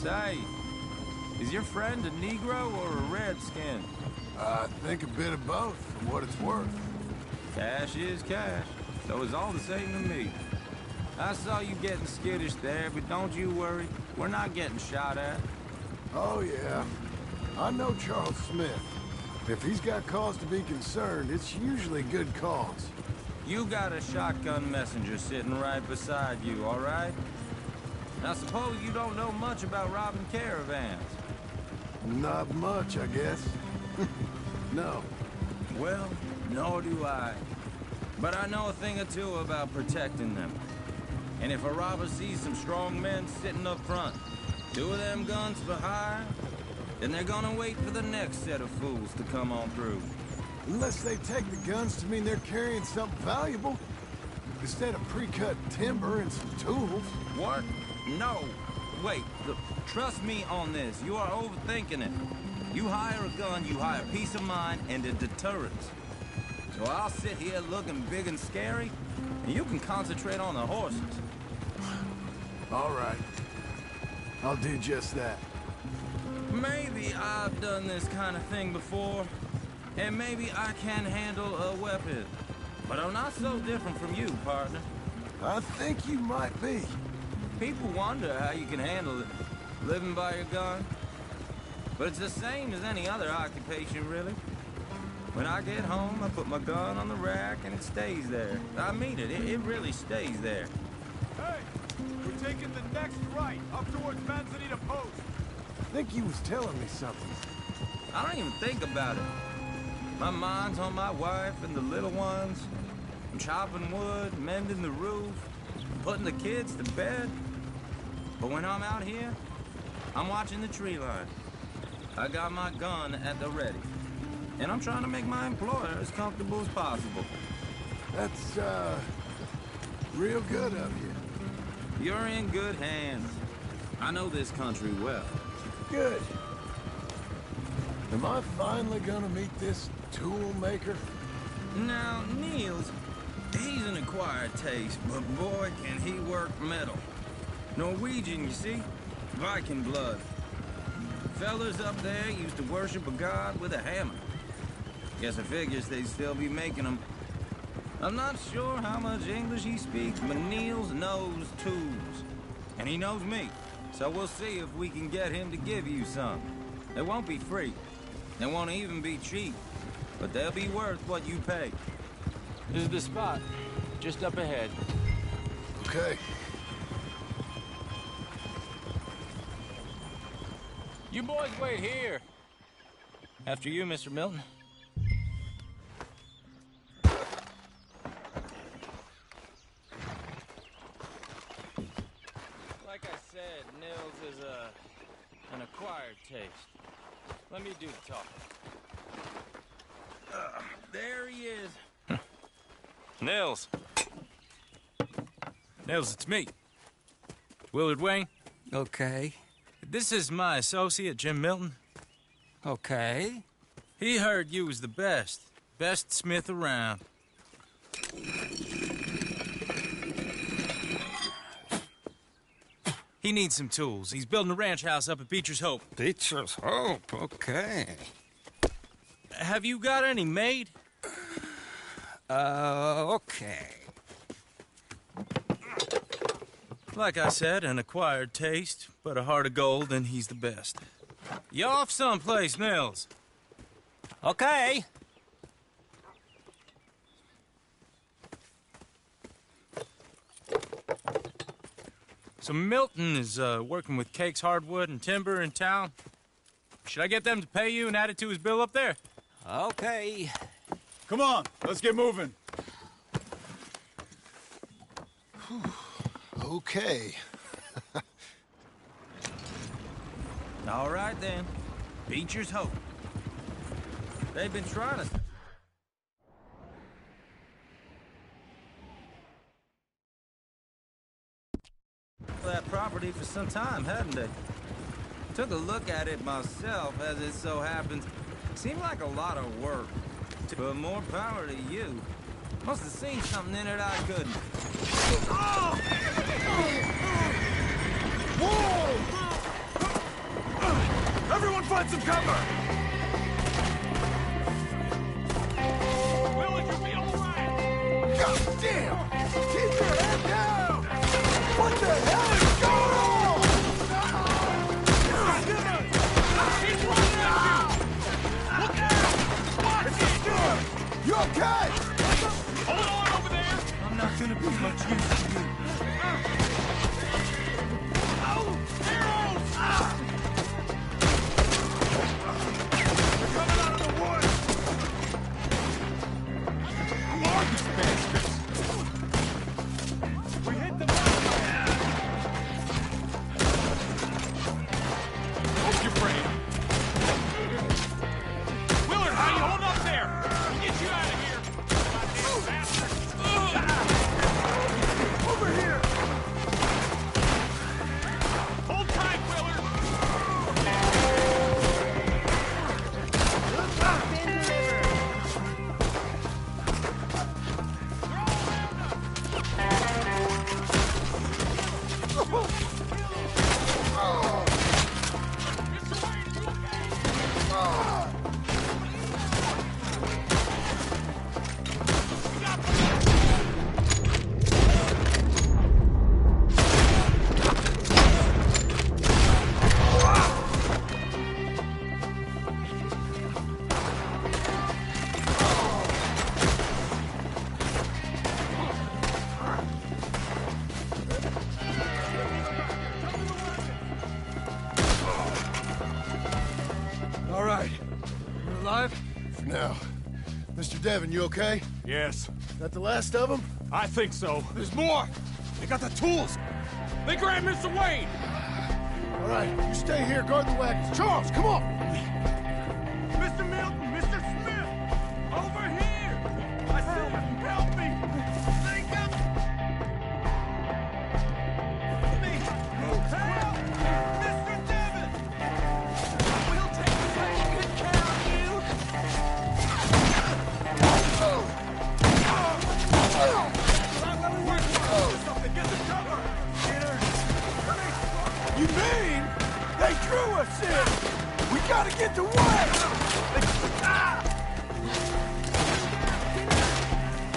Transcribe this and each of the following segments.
Say, is your friend a Negro or a Redskin? I think a bit of both, for what it's worth. Cash is cash, so it's all the same to me. I saw you getting skittish there, but don't you worry. We're not getting shot at. Oh, yeah. I know Charles Smith. If he's got cause to be concerned, it's usually good cause. You got a shotgun messenger sitting right beside you, all right? Now, suppose you don't know much about robbing caravans. Not much, I guess. No. Well, nor do I. But I know a thing or two about protecting them. And if a robber sees some strong men sitting up front, 2 of them guns for hire, then they're gonna wait for the next set of fools to come on through. Unless they take the guns to mean they're carrying something valuable. Instead of pre-cut timber and some tools. What? No. Wait, look, trust me on this. You are overthinking it. You hire a gun, you hire peace of mind and a deterrence. So I'll sit here looking big and scary, and you can concentrate on the horses. All right. I'll do just that. Maybe I've done this kind of thing before, and maybe I can handle a weapon. But I'm not so different from you, partner. I think you might be. People wonder how you can handle it, living by your gun. But it's the same as any other occupation, really. When I get home, I put my gun on the rack and it stays there. I mean it, it really stays there. Hey, we're taking the next right, up towards Manzanita Post. I think he was telling me something. I don't even think about it. My mind's on my wife and the little ones. I'm chopping wood, mending the roof, putting the kids to bed. But when I'm out here, I'm watching the tree line. I got my gun at the ready. And I'm trying to make my employer as comfortable as possible. That's, real good of you. You're in good hands. I know this country well. Good. Am I finally gonna meet this tool maker? Now, Niels, he's an acquired taste, but boy, can he work metal. Norwegian, you see? Viking blood. Fellas up there used to worship a god with a hammer. Guess I figures they'd still be making them. I'm not sure how much English he speaks, but Niels knows tools. And he knows me. So we'll see if we can get him to give you some. They won't be free. They won't even be cheap. But they'll be worth what you pay. This is the spot. Just up ahead. Okay. You boys wait here. After you, Mr. Milton. Like I said, Nils is an acquired taste. Let me do the talking. There he is. Nils. Nils, it's me. Willard Wayne. Okay. This is my associate, Jim Milton. Okay. He heard you was the best. Best smith around. He needs some tools. He's building a ranch house up at Beecher's Hope. Beecher's Hope, okay. Have you got any made? Okay. Like I said, an acquired taste, but a heart of gold, and he's the best. You off someplace, Nils? Okay. So Milton is working with Cake's Hardwood and Timber in town. Should I get them to pay you and add it to his bill up there? Okay. Come on, let's get moving. Okay. All right, then. Beecher's Hope. They've been trying to... that property for some time, hadn't they? Took a look at it myself, as it so happens. Seemed like a lot of work. But more power to you. Must have seen something in it I couldn't. Whoa! Everyone find some cover! Will, you'll be all right! God damn! Keep your head down! What the hell is going on? He's running at you! Look out! Watch it! You okay? Hold on over there! I'm not gonna be much use to you. Arrows! They're coming out of the woods! Who are these bastards? We hit the mark! Hope you're brave. Willard, how you holding up there? We'll get you out of here. Goddamn bastard. Over here! Hold tight, Willard. Mr. Wayne, are you okay? We got All right. You alive? For now. Mr. Devon, you okay? Yes, That the last of them? I think so. There's more. They got the tools. They grabbed Mr. Wayne. All right, you stay here, guard the wagons. Charles, come on! Mr. Milton, Mr. Smith, over here. I said, help me. They got me. Help, Mr. Devon. We'll take good care of you. Something, get the cover. You mean they drew us in? We gotta get to work!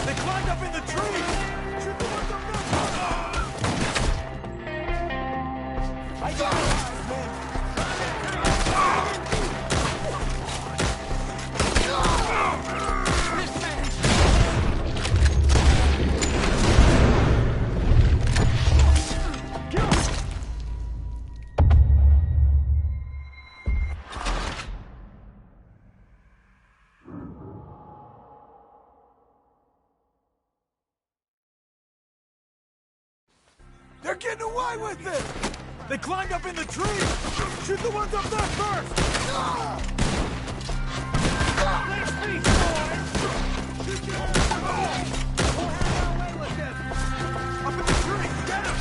They climbed up in the tree. Shoot the ones up there. I got it, man. They're getting away with it! They climbed up in the tree. Shoot the ones up there first. Let's be up in the tree. Get him.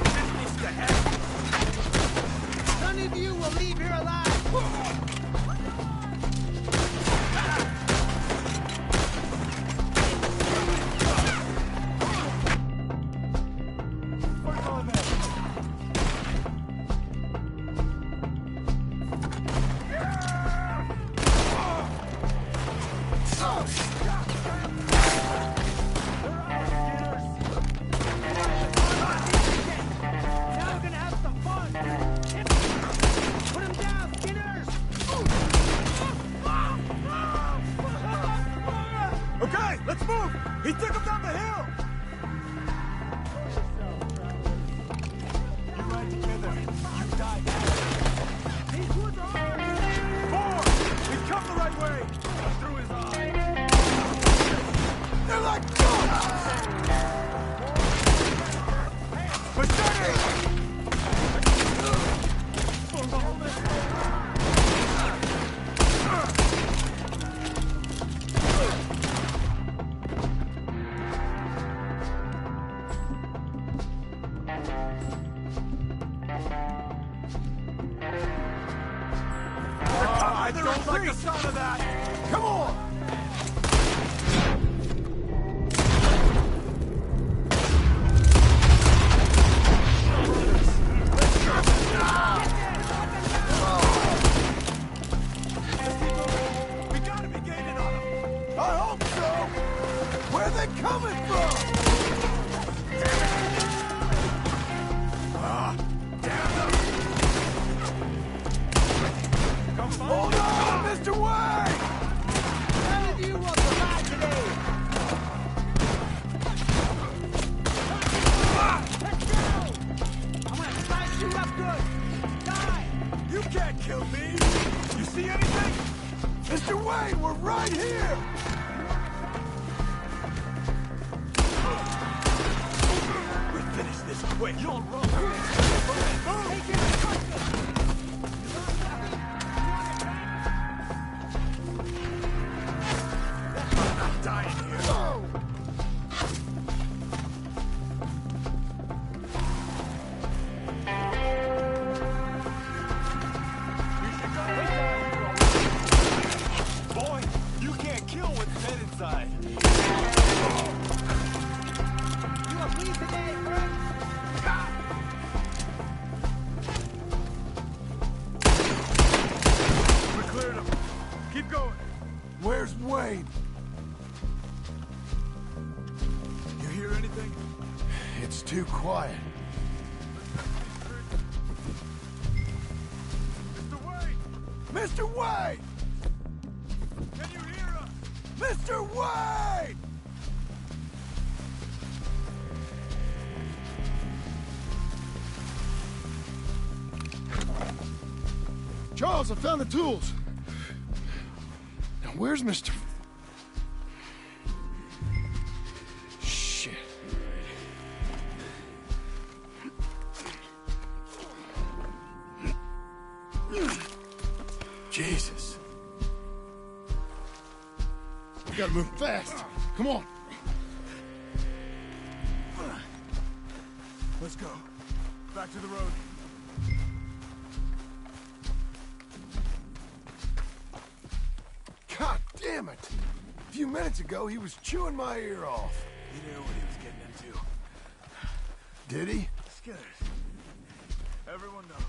This needs to happen. None of you will leave here alive. Work on that. Now we're gonna have some fun. Put him down, Skinners. Okay, let's move. He took him down the hill. You ride together. You die. These woods are ours. Four. He's come the right way. Through his eye. They're like dogs! Machete! Make a sign of that! Come on! We gotta be gaining on them! I hope so! Where are they coming from? Hold on, Mr. Wayne! None of you will survive today! Let's go! I'm gonna slice you up good! Die! You can't kill me! You see anything? Mr. Wayne, we're right here! We finish this quick! You'll roll! Take your destruction! I'm not dying here! Oh! Boy, you can't kill what's dead inside! You will bleed today, friends! We cleared him! Keep going! Where's Wayne? You hear anything? It's too quiet. Mr. Wayne! Mr. Wayne! Can you hear us? Mr. Wayne! Charles, I found the tools. Now, where's Mr. Shit. Jesus. We gotta move fast. Come on. Let's go. Back to the road. God damn it! A few minutes ago, he was chewing my ear off. He knew what he was getting into. Did he? Scared. Everyone knows.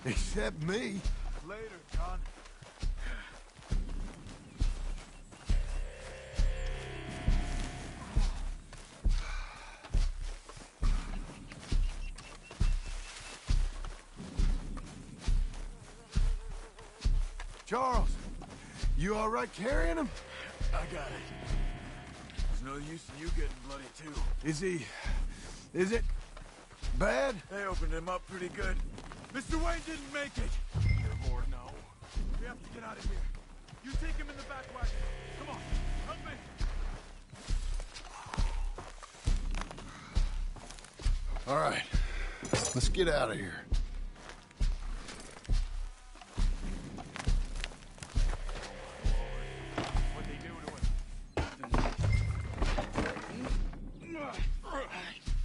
Except me. Later, John. Charles, you all right carrying him? I got it. There's no use in you getting bloody, too. Is it bad? They opened him up pretty good. Mr. Wayne didn't make it. Dear Lord, no. We have to get out of here. You take him in the back wagon. Come on, help me. All right, let's get out of here. What'd they do to him?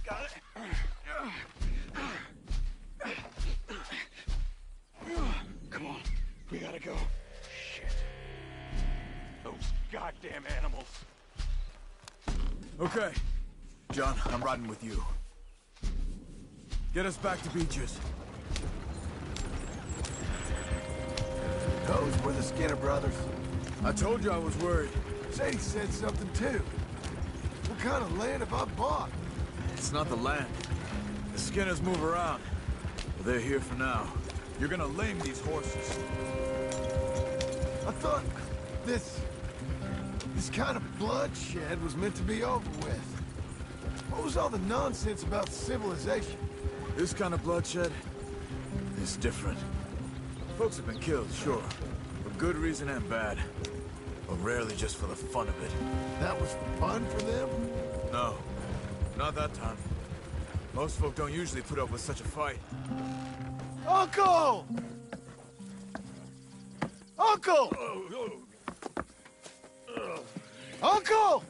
Got it. Come on, we gotta go. Shit. Those goddamn animals. Okay. John, I'm riding with you. Get us back to Beaches. Those were the Skinner brothers. I told you I was worried. Sadie said something too. What kind of land have I bought? It's not the land. The Skinners move around. But they're here for now. You're gonna lame these horses. I thought this kind of bloodshed was meant to be over with. What was all the nonsense about civilization? This kind of bloodshed is different. Folks have been killed, sure. For good reason and bad. But rarely just for the fun of it. That was fun for them? No, not that time. Most folk don't usually put up with such a fight. Uncle! Uncle! Uncle!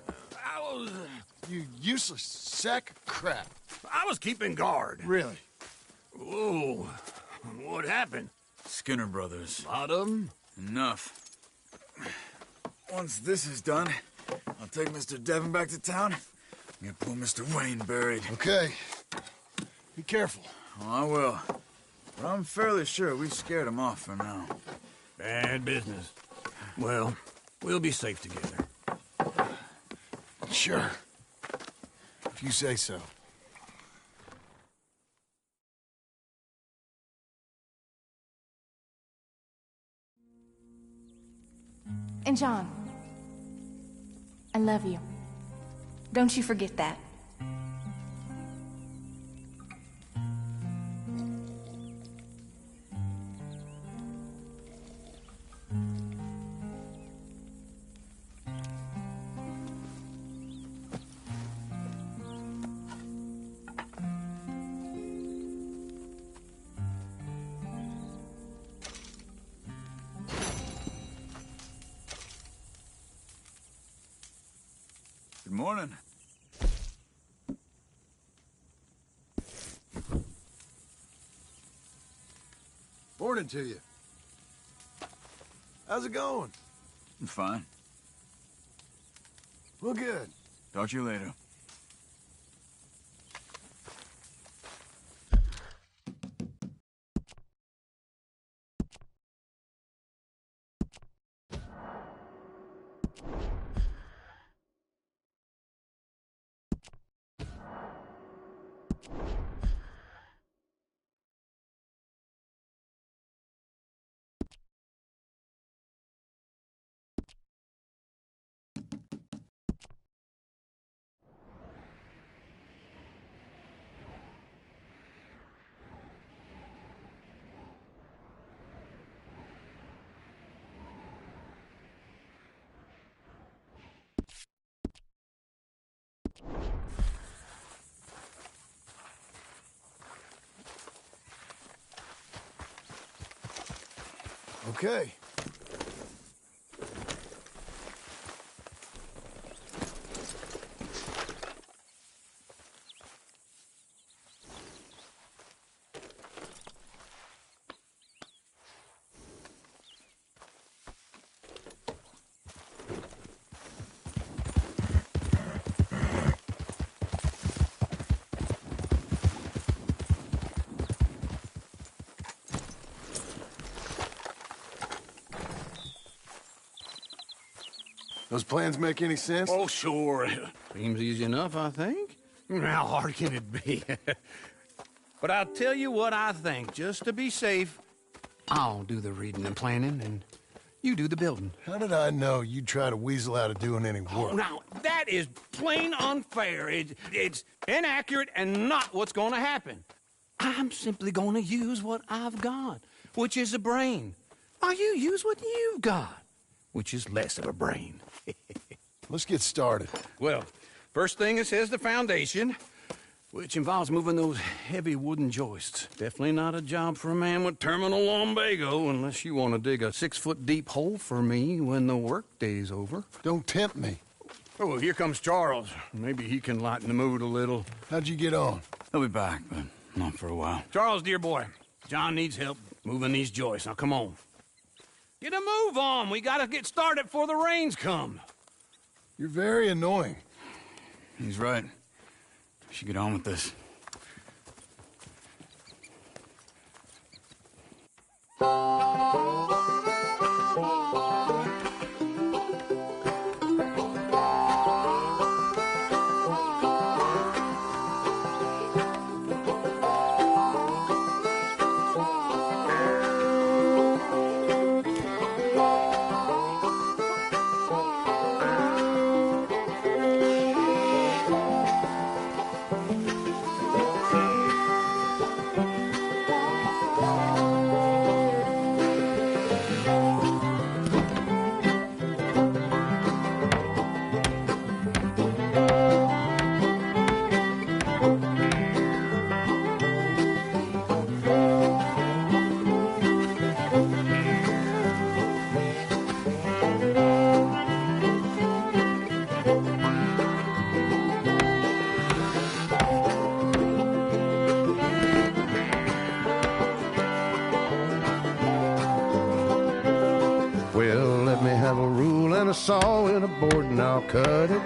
You useless sack of crap. I was keeping guard. Really? Whoa. What happened? Skinner brothers. Lot of them? Enough. Once this is done, I'll take Mr. Devon back to town and get poor Mr. Wayne buried. Okay. Be careful. Oh, I will. But I'm fairly sure we scared him off for now. Bad business. Well, we'll be safe together. Sure. If you say so. And John, I love you. Don't you forget that. Good morning. Morning to you. How's it going? I'm fine. Well, good. Talk to you later. Okay. Those plans make any sense? Oh, sure. Seems easy enough, I think. How hard can it be? But I'll tell you what I think. Just to be safe, I'll do the reading and planning, and you do the building. How did I know you'd try to weasel out of doing any work? Now, that is plain unfair. It's inaccurate and not what's going to happen. I'm simply going to use what I've got, which is a brain. While you use what you've got, which is less of a brain. Let's get started. Well, first thing it says the foundation, which involves moving those heavy wooden joists. Definitely not a job for a man with terminal lumbago, unless you want to dig a 6-foot deep hole for me when the workday's over. Don't tempt me. Oh, here comes Charles. Maybe he can lighten the mood a little. How'd you get on? He'll be back, but not for a while. Charles, dear boy, John needs help moving these joists. Now, come on. Get a move on. We gotta get started before the rains come. You're very annoying. He's right. We should get on with this. saw in a board and I'll cut it.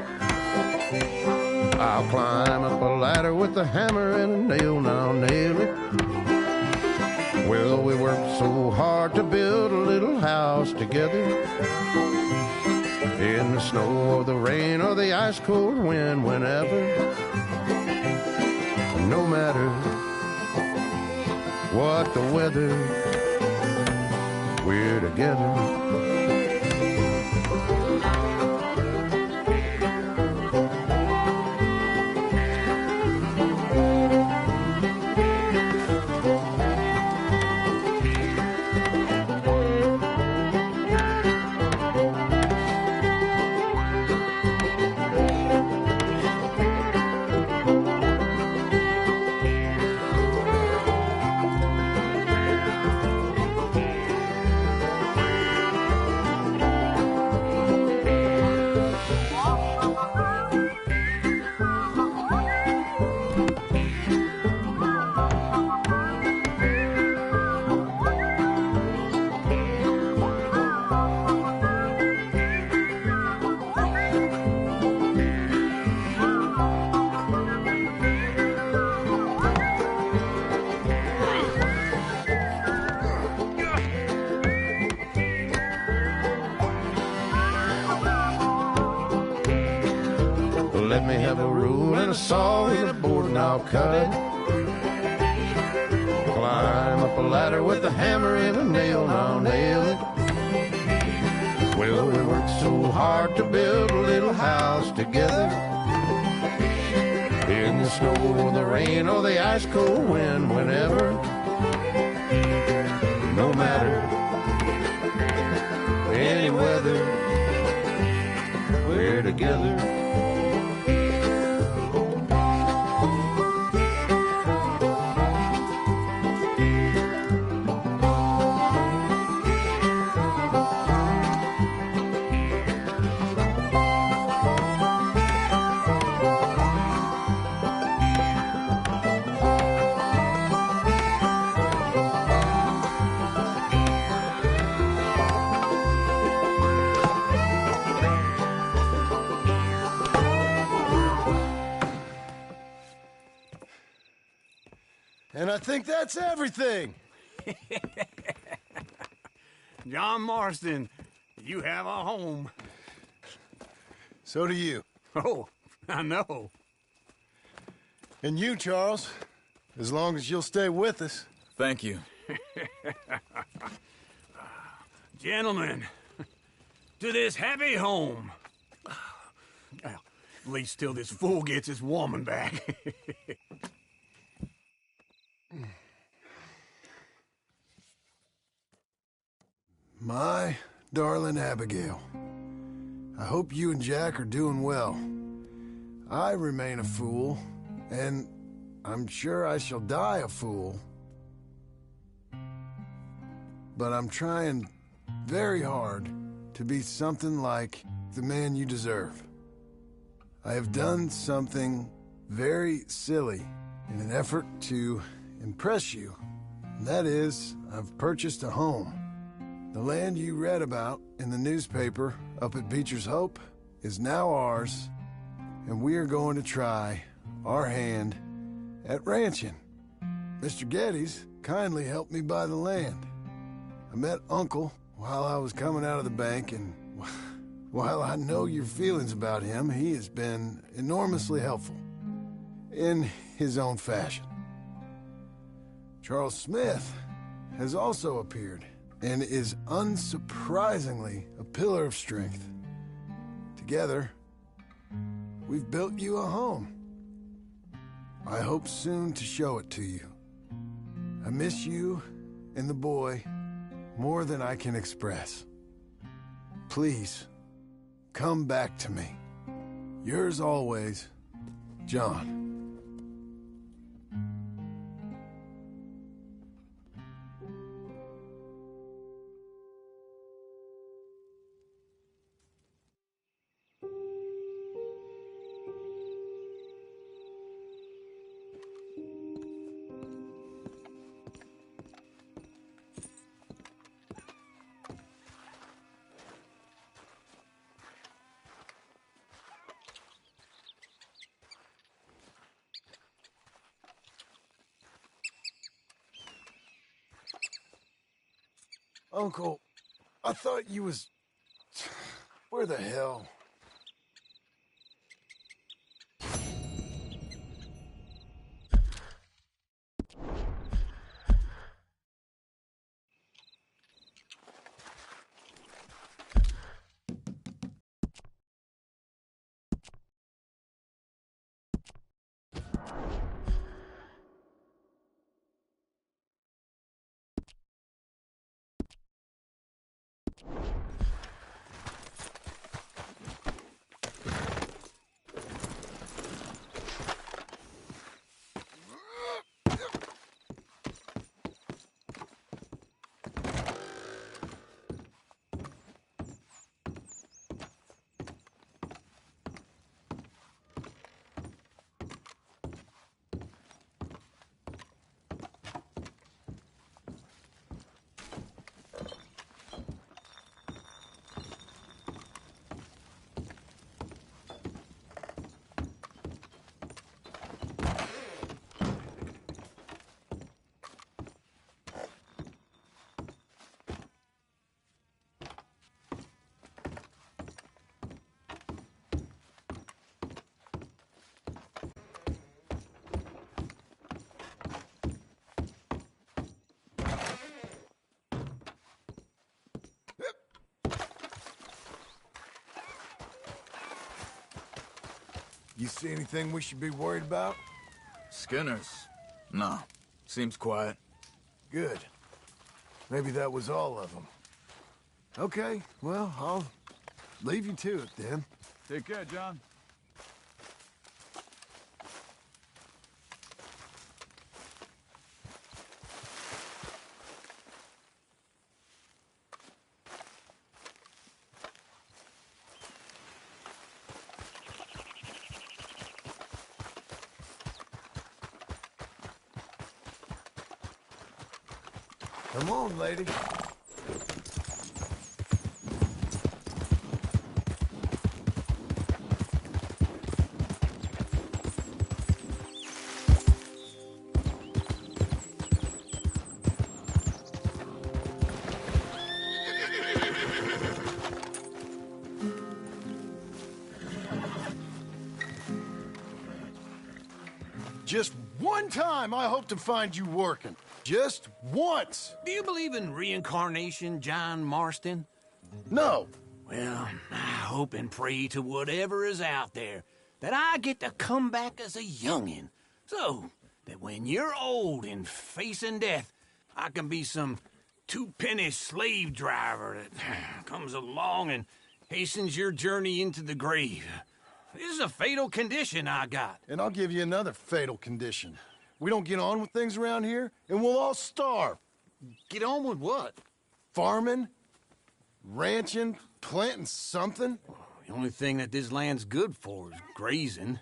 I'll climb up a ladder with a hammer and a nail and I'll nail it. Well, we worked so hard to build a little house together. In the snow or the rain or the ice cold wind, whenever. No matter what the weather, we're together. Let me have a rule and a saw and a board and I'll cut it. Climb up a ladder with a hammer and a nail and I'll nail it. Well, we worked so hard to build a little house together. In the snow or the rain or the ice cold wind, whenever. No matter any weather, we're together. And I think that's everything. John Marston, you have a home. So do you. Oh, I know. And you, Charles, as long as you'll stay with us. Thank you. Gentlemen, to this happy home. Well, at least till this fool gets his woman back. My darling Abigail, I hope you and Jack are doing well. I remain a fool, and I'm sure I shall die a fool. But I'm trying very hard to be something like the man you deserve. I have done something very silly in an effort to impress you. And that is, I've purchased a home. The land you read about in the newspaper up at Beecher's Hope is now ours, and we are going to try our hand at ranching. Mr. Geddes kindly helped me buy the land. I met Uncle while I was coming out of the bank, and while I know your feelings about him, he has been enormously helpful in his own fashion. Charles Smith has also appeared and is unsurprisingly a pillar of strength. Together, we've built you a home. I hope soon to show it to you. I miss you and the boy more than I can express. Please, come back to me. Yours always, John. Uncle, I thought you was... Where the hell? You see anything we should be worried about? Skinners? No. Seems quiet. Good. Maybe that was all of them. Okay, well, I'll leave you to it then. Take care, John. Come on, lady. Just one time I hope to find you working. Just once. Do you believe in reincarnation, John Marston? No. Well, I hope and pray to whatever is out there that I get to come back as a youngin', so that when you're old and facing death, I can be some two-penny slave driver that comes along and hastens your journey into the grave. This is a fatal condition I got. And I'll give you another fatal condition. We don't get on with things around here, and we'll all starve. Get on with what? Farming, ranching, planting something. The only thing that this land's good for is grazing.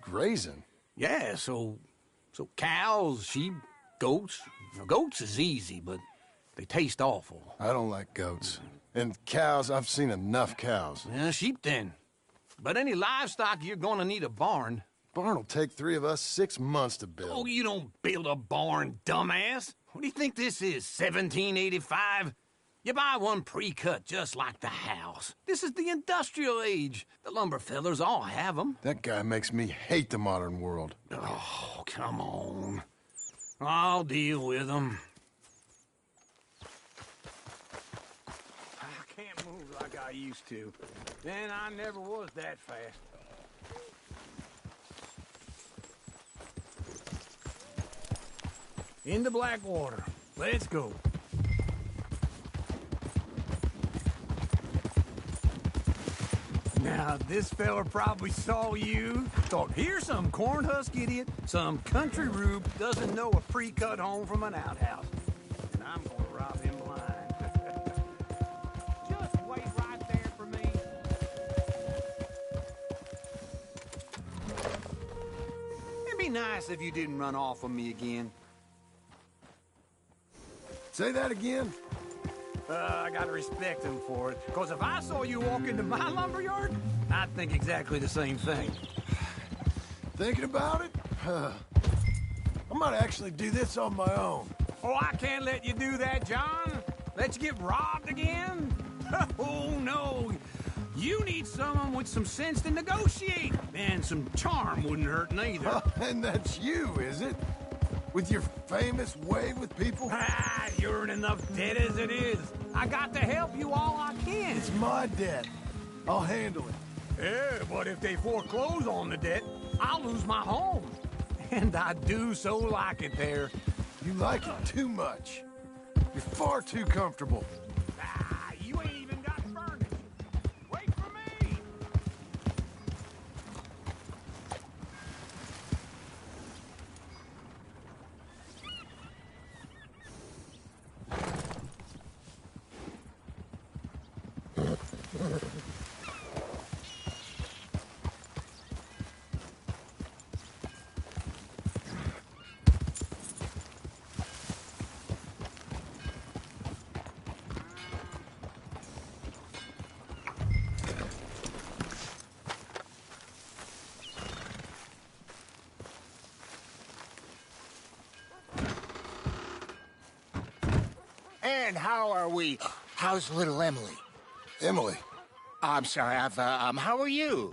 Grazing? Yeah, so cows, sheep, goats. Now, goats is easy, but they taste awful. I don't like goats. And cows, I've seen enough cows. Yeah, sheep then. But any livestock, you're gonna need a barn. Barn will take 3 of us 6 months to build. Oh, you don't build a barn, dumbass. What do you think this is, 1785? You buy one pre-cut just like the house. This is the industrial age. The lumber fellers all have them. That guy makes me hate the modern world. Oh, come on. I'll deal with them. I can't move like I used to. Then I never was that fast. Into Blackwater. Let's go. Now, this fella probably saw you, thought, here's some cornhusk idiot, some country rube doesn't know a pre-cut home from an outhouse. And I'm gonna rob him blind. Just wait right there for me. It'd be nice if you didn't run off on me again. Say that again? I gotta respect him for it. Because if I saw you walk into my lumberyard, I'd think exactly the same thing. Thinking about it? I might actually do this on my own. Oh, I can't let you do that, John. Let you get robbed again? Oh, no. You need someone with some sense to negotiate. And some charm wouldn't hurt neither. And that's you, is it? With your famous way with people? Ah, you're in enough debt as it is. I got to help you all I can. It's my debt. I'll handle it. Yeah, but if they foreclose on the debt, I'll lose my home. And I do so like it there. You like it too much. You're far too comfortable. Ah, you ain't even got furniture. Wait for me! And how are we? How's little Emily? Emily. I'm sorry, how are you?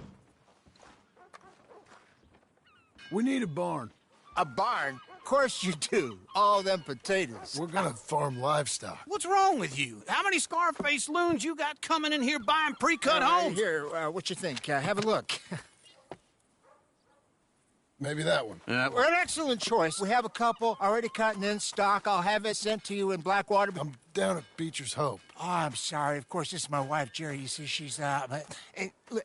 We need a barn. A barn? Of course you do. All them potatoes. We're gonna farm livestock. What's wrong with you? How many Scarface loons you got coming in here buying pre-cut homes? Here, what you think? Have a look. Maybe that one. We're an excellent choice. We have a couple already cut and in stock. I'll have it sent to you in Blackwater. I'm down at Beecher's Hope. Oh, I'm sorry. Of course, this is my wife, Jerry. You see, she's but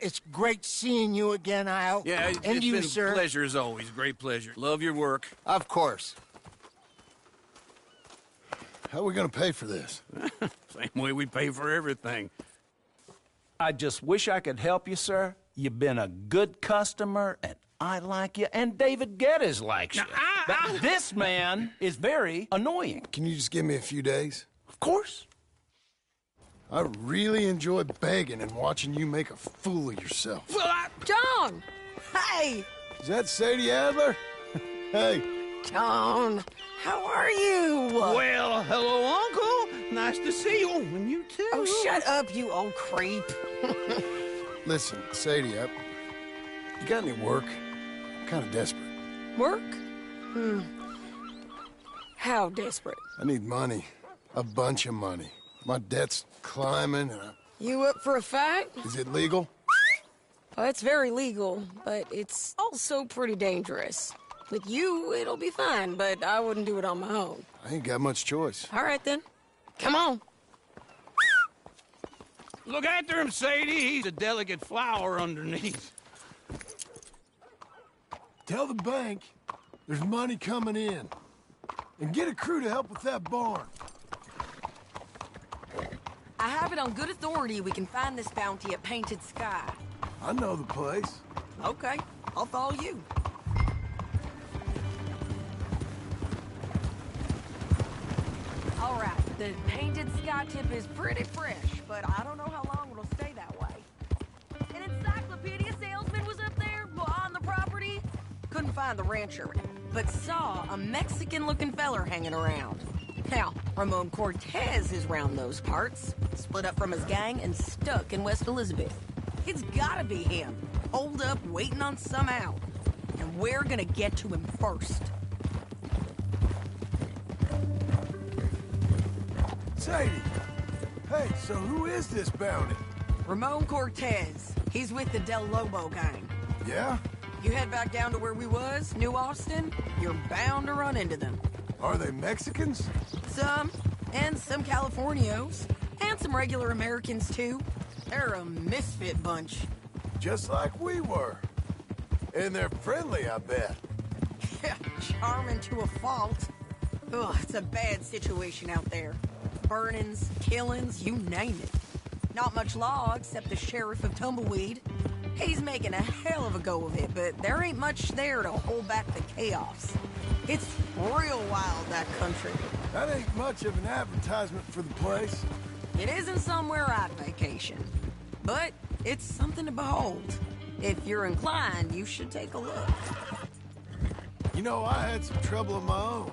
it's great seeing you again, Al. Yeah, and it's you, been sir. a pleasure as always. Great pleasure. Love your work. Of course. How are we gonna pay for this? Same way we pay for everything. I just wish I could help you, sir. You've been a good customer, and I like you, and David Geddes likes you. But this man is very annoying. Can you just give me a few days? Of course. I really enjoy begging and watching you make a fool of yourself. Well, John! Hey! Is that Sadie Adler? Hey. John, how are you? Well, hello, Uncle. Nice to see you. And you too. Oh, shut up, you old creep. Listen, Sadie, you got any work? I'm kind of desperate. Work? How desperate? I need money. A bunch of money. My debt's climbing and You up for a fight? Is it legal? Well, it's very legal, but it's also pretty dangerous. With you, it'll be fine, but I wouldn't do it on my own. I ain't got much choice. All right, then. Come on. Look after him, Sadie. He's a delicate flower underneath. Tell the bank there's money coming in. And get a crew to help with that barn. I have it on good authority we can find this bounty at Painted Sky. I know the place. Okay, I'll follow you. All right, the Painted Sky tip is pretty fresh, but I don't know how long it'll stay that way. An encyclopedia salesman was up there on the property. Couldn't find the rancher, but saw a Mexican-looking feller hanging around. Now, Ramon Cortez is round those parts, split up from his gang and stuck in West Elizabeth. It's gotta be him, holed up waiting on some out. And we're gonna get to him first. Sadie! Hey, so who is this bounty? Ramon Cortez. He's with the Del Lobo gang. Yeah? You head back down to where we was, New Austin, you're bound to run into them. Are they Mexicans? Some, and some Californios, and some regular Americans too. They're a misfit bunch. Just like we were. And they're friendly, I bet. Yeah, charming to a fault. Ugh, it's a bad situation out there. Burnings, killings, you name it. Not much law except the sheriff of Tumbleweed. He's making a hell of a go of it, but there ain't much there to hold back the chaos. It's real wild, that country. That ain't much of an advertisement for the place. It isn't somewhere I'd vacation, but it's something to behold. If you're inclined, you should take a look. You know, I had some trouble of my own.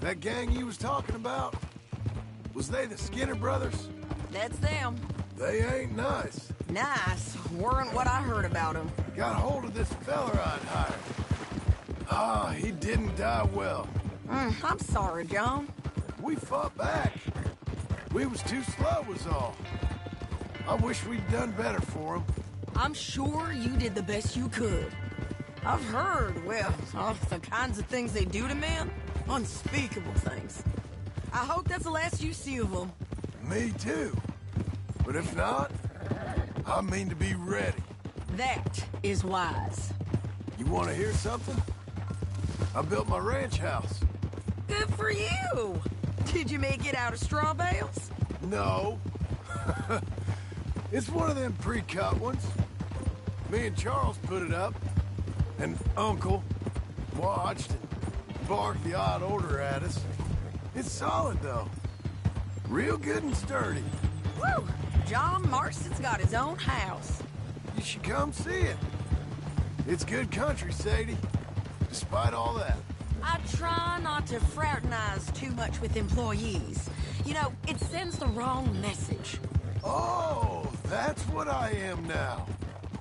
That gang you was talking about, Was they the Skinner brothers? That's them. They ain't nice. Nice. Weren't what I heard about them. Got hold of this feller I'd hired. Ah, he didn't die well. I'm sorry, John. We fought back. We was too slow was all. I wish we'd done better for him. I'm sure you did the best you could. I've heard, well, the kinds of things they do to men. Unspeakable things. I hope that's the last you see of them. Me too. But if not, I mean to be ready. That is wise. You want to hear something? I built my ranch house. Good for you. Did you make it out of straw bales? No. It's one of them pre-cut ones. Me and Charles put it up, and Uncle watched and barked the odd order at us. It's solid, though. Real good and sturdy. Woo! John Marston's got his own house. You should come see it. It's good country, Sadie. Despite all that. I try not to fraternize too much with employees. You know, it sends the wrong message. Oh, that's what I am now.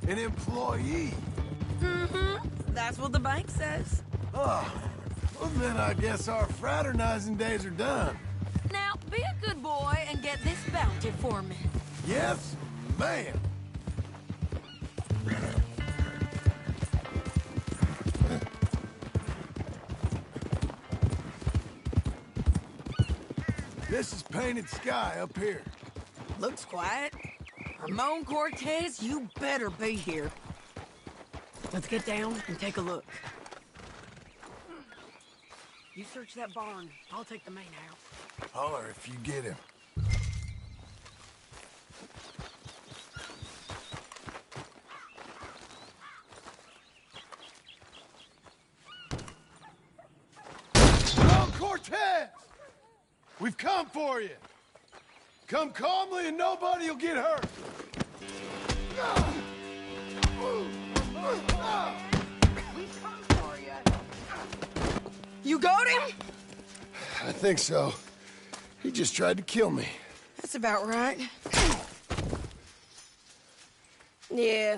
An employee. Mm-hmm. That's what the bank says. Oh, well then I guess our fraternizing days are done. Now, be a good boy and get this bounty for me. Yes, ma'am. This is painted sky up here. Looks quiet. Ramon Cortez, you better be here. Let's get down and take a look. You search that barn. I'll take the main house. Holler if you get him. Ramon Cortez! We've come for you. Come calmly and nobody will get hurt. We've come for you. You got him? I think so. He just tried to kill me. That's about right. Yeah,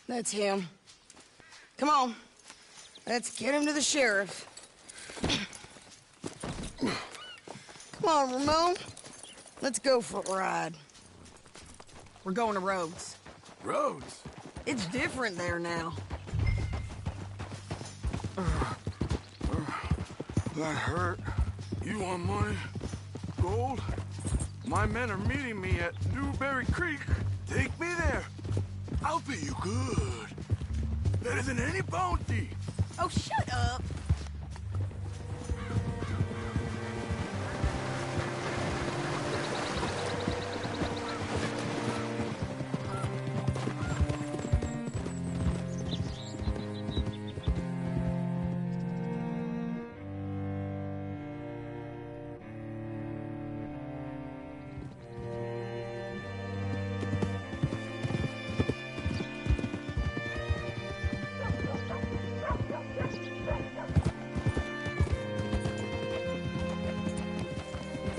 that's him. Come on. Let's get him to the sheriff. Come on, Ramon. Let's go for a ride. We're going to Rhodes. Rhodes? It's different there now. That hurt. You want money? Gold? My men are meeting me at Newberry Creek. Take me there. I'll pay you good. Better than any bounty. Oh, shut up.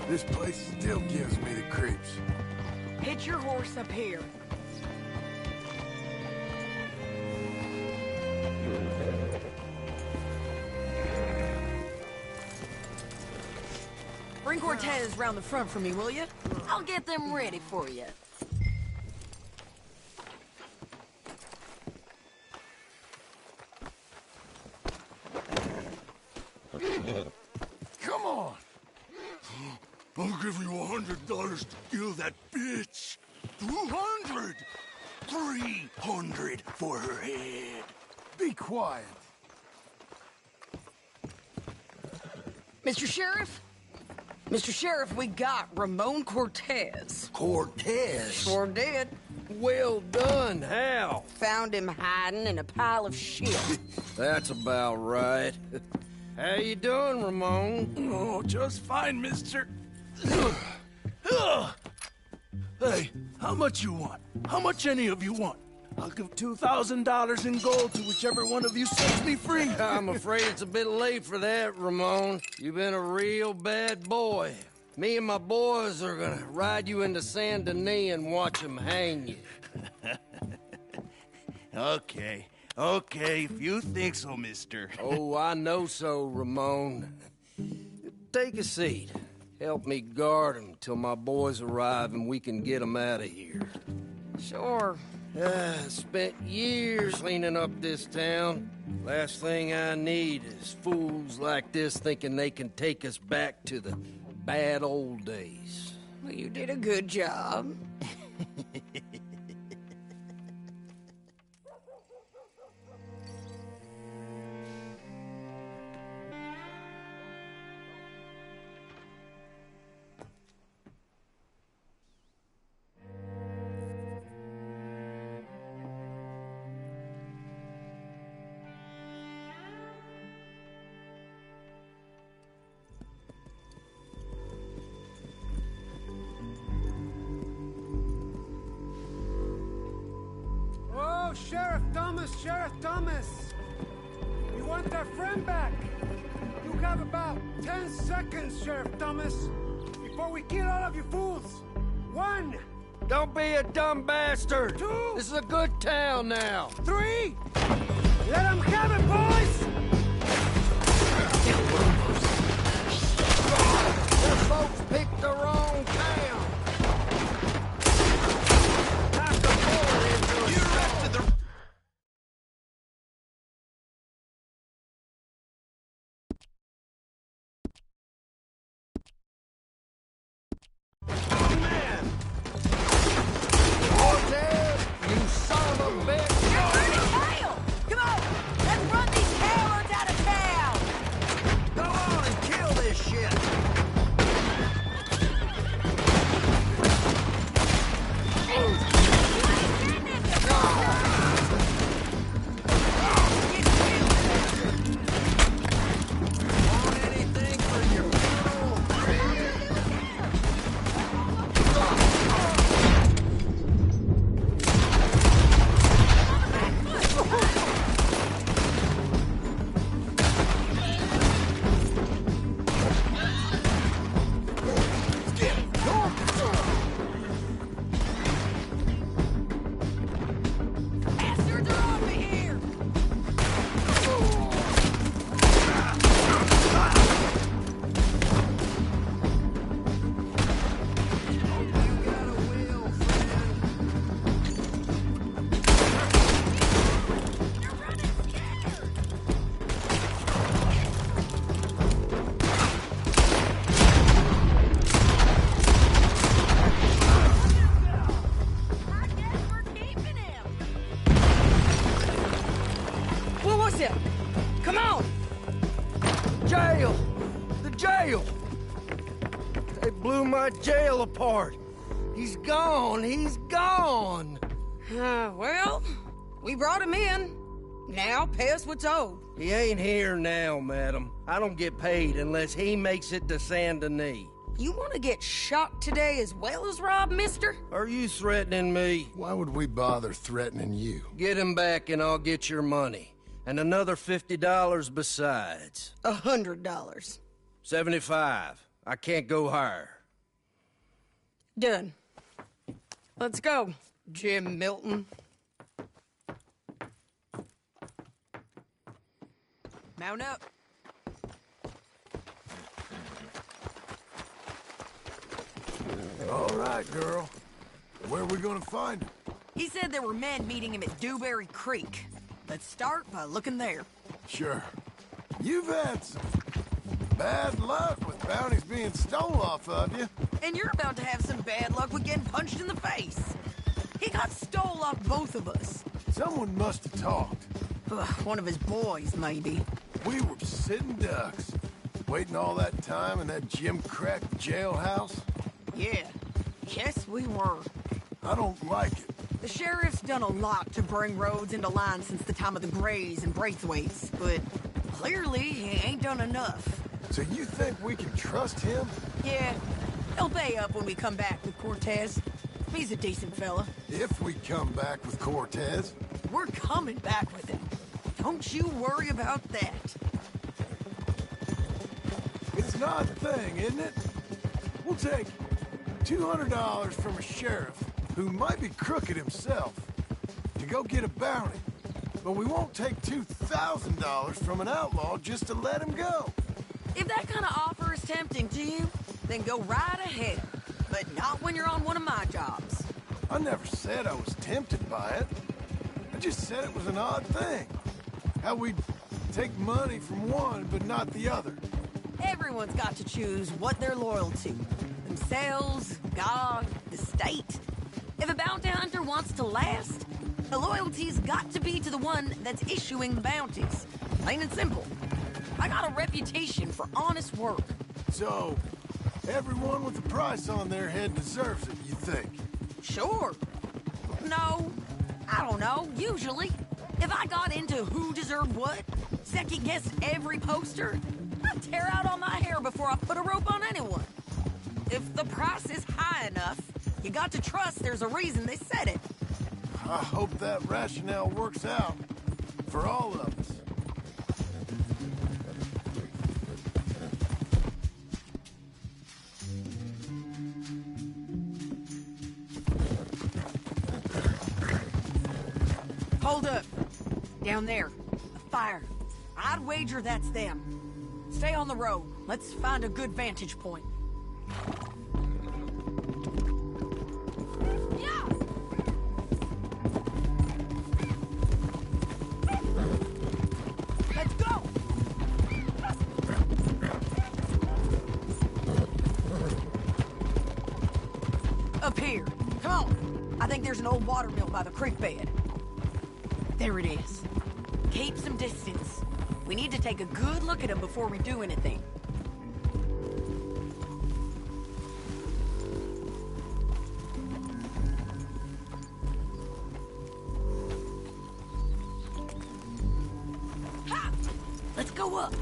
This place still gives me the creeps. Hitch your horse up here. Bring Cortez round the front for me, will you? I'll get them ready for you. Come on. I'll give you $100 to kill that bitch. 200. 300 for her head. Be quiet. Mr. Sheriff? Mr. Sheriff, we got Ramon Cortez. Cortez? Sure did. Well done, Hal. Found him hiding in a pile of shit. That's about right. How you doing, Ramon? Oh, just fine, mister. Hey, how much you want? How much any of you want? I'll give $2,000 in gold to whichever one of you sets me free. I'm afraid it's a bit late for that, Ramon. You've been a real bad boy. Me and my boys are gonna ride you into Saint Denis and watch them hang you. Okay, if you think so, mister. Oh, I know so, Ramon. Take a seat. Help me guard them till my boys arrive and we can get them out of here. Sure. Spent years cleaning up this town. Last thing I need is fools like this thinking they can take us back to the bad old days. Well, you did a good job. Oh, Sheriff Thomas! We want our friend back! You have about 10 seconds, Sheriff Thomas, before we kill all of you fools! 1! Don't be a dumb bastard! 2! This is a good town now! 3! Let them have it, boys! The folks picked the wrong town! Time to pour into a storm. Come on! Jail! The jail! They blew my jail apart. He's gone. He's gone. Well, we brought him in. Now pay us what's owed. He ain't here now, madam. I don't get paid unless he makes it to Saint Denis. You want to get shot today as well as Rob, mister? Are you threatening me? Why would we bother threatening you? Get him back and I'll get your money. And another $50 besides. $100. 75. I can't go higher. Done. Let's go, Jim Milton. Mount up. All right, girl. Where are we gonna find him? He said there were men meeting him at Dewberry Creek. Let's start by looking there. Sure. You've had some bad luck with bounties being stole off of you. And you're about to have some bad luck with getting punched in the face. He got stole off both of us. Someone must have talked. One of his boys, maybe. We were sitting ducks, waiting all that time in that gim-crack jailhouse. Yeah. Yes, we were. I don't like it. The sheriff's done a lot to bring roads into line since the time of the Grays and Braithwaites, but clearly he ain't done enough. So you think we can trust him? Yeah. He'll pay up when we come back with Cortez. He's a decent fella. If we come back with Cortez. We're coming back with him. Don't you worry about that. It's an odd thing, isn't it? We'll take $200 from a sheriff who might be crooked himself to go get a bounty. But we won't take $2,000 from an outlaw just to let him go. If that kind of offer is tempting to you, then go right ahead. But not when you're on one of my jobs. I never said I was tempted by it. I just said it was an odd thing. How we'd take money from one but not the other. Everyone's got to choose what they're loyal to. Themselves, God, the state. If a bounty hunter wants to last, the loyalty's got to be to the one that's issuing the bounties. Plain and simple. I got a reputation for honest work. So, everyone with a price on their head deserves it, you think? Sure. No, I don't know, usually. If I got into who deserved what, second-guessed every poster, I'd tear out all my hair before I put a rope on anyone. If the price is high enough, you got to trust there's a reason they said it. I hope that rationale works out for all of us. Hold up. Down there. A fire. I'd wager that's them. Stay on the road. Let's find a good vantage point. Yeah! Let's go! Up here. Come on. I think there's an old water mill by the creek bed. There it is. Keep some distance. We need to take a good look at him before we do anything. Ha! Let's go up.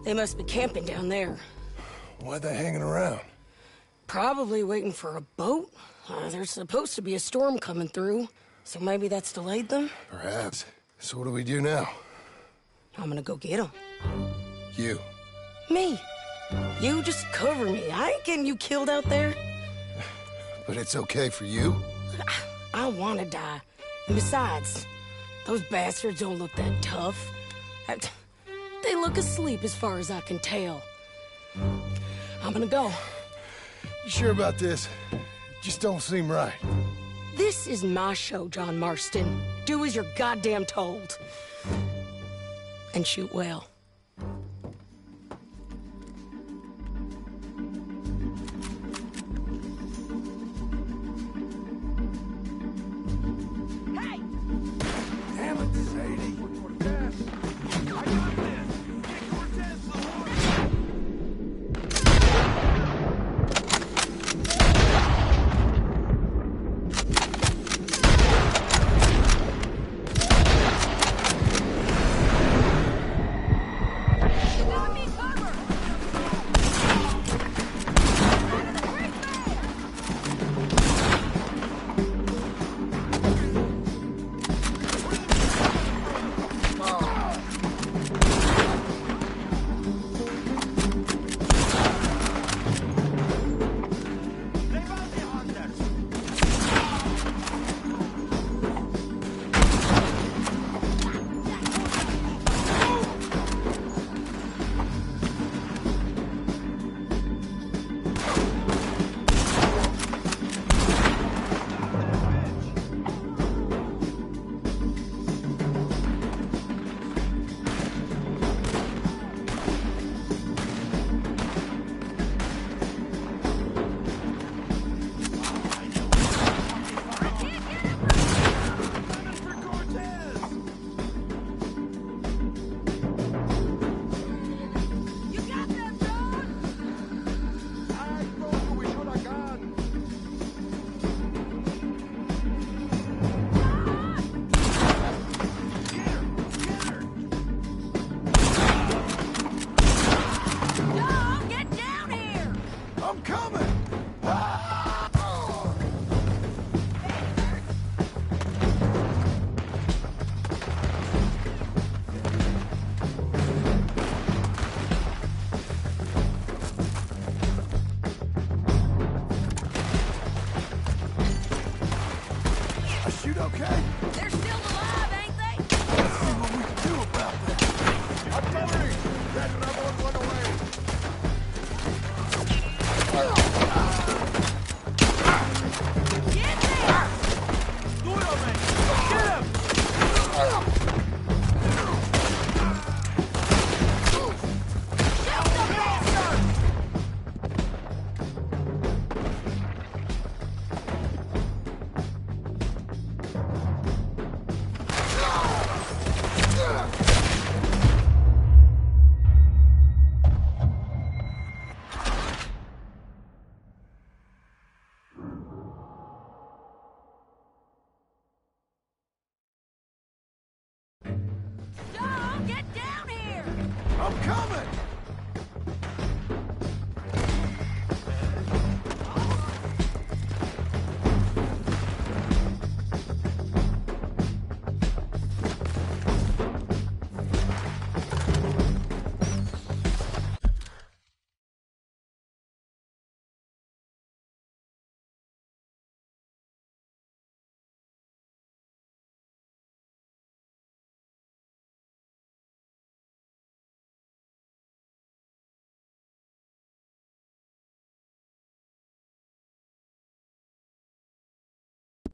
They must be camping down there. Why are they hanging around? Probably waiting for a boat. There's supposed to be a storm coming through, so maybe that's delayed them? Perhaps. So what do we do now? I'm gonna go get them. You. Me. You just cover me. I ain't getting you killed out there. But it's okay for you? I want to die. And besides, those bastards don't look that tough. They look asleep as far as I can tell. I'm gonna go. You sure about this? Just don't seem right. This is my show, John Marston. Do as you're goddamn told. And shoot well. Hey! Damn it, Sadie. I got this. Get Cortez to the water.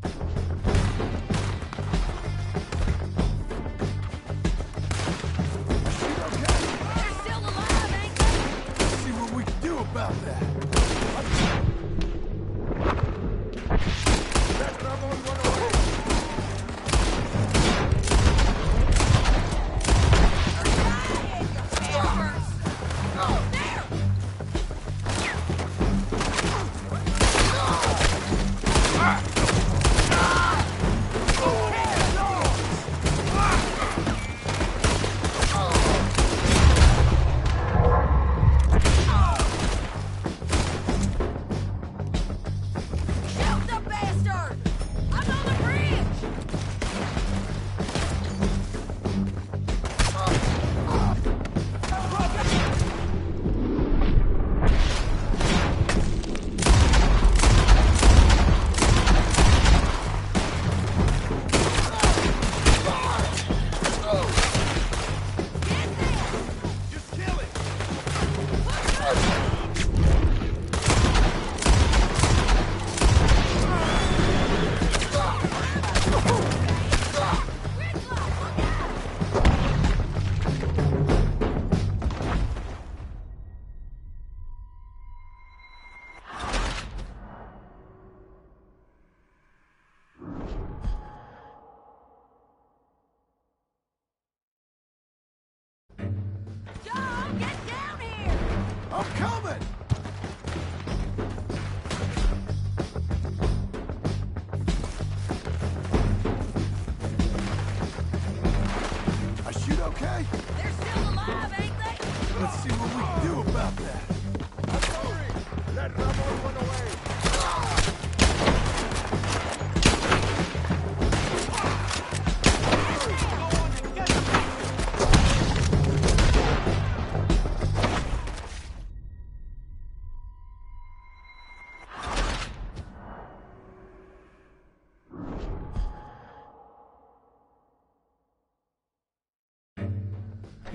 See what we can do about that. I'm coming! I shoot okay? They're still alive, ain't they? Let's see what we can do about that. Let Ramon run away.